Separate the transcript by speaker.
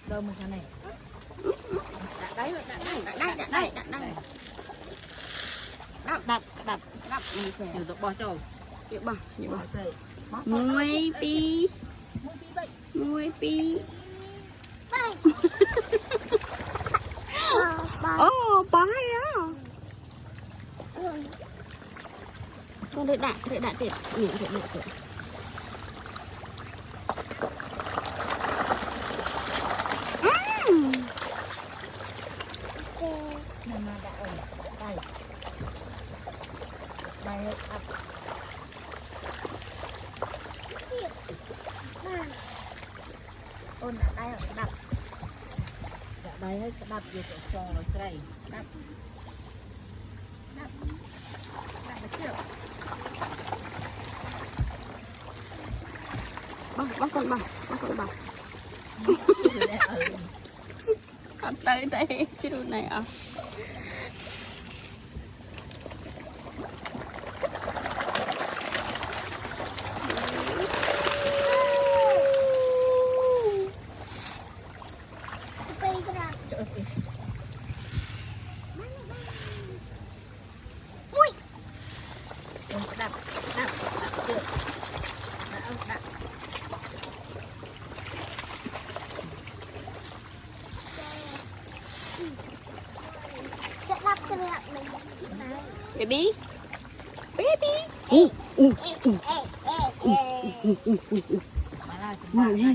Speaker 1: đâu một cái này
Speaker 2: đây đập
Speaker 1: từ từ bỏ trầu
Speaker 2: chịu bỏ
Speaker 1: bỏ
Speaker 2: muối pi ô bái á con đợi đạn tiệt nhủ thiệt được
Speaker 1: nhưng mà đã ở đây đây đập ôn ở đây đập đây hết đập vô chỗ tròn rồi cây đập chưa
Speaker 2: bắt con bà tới đây chứ này à
Speaker 1: đập chưa đập
Speaker 2: baby
Speaker 1: mà là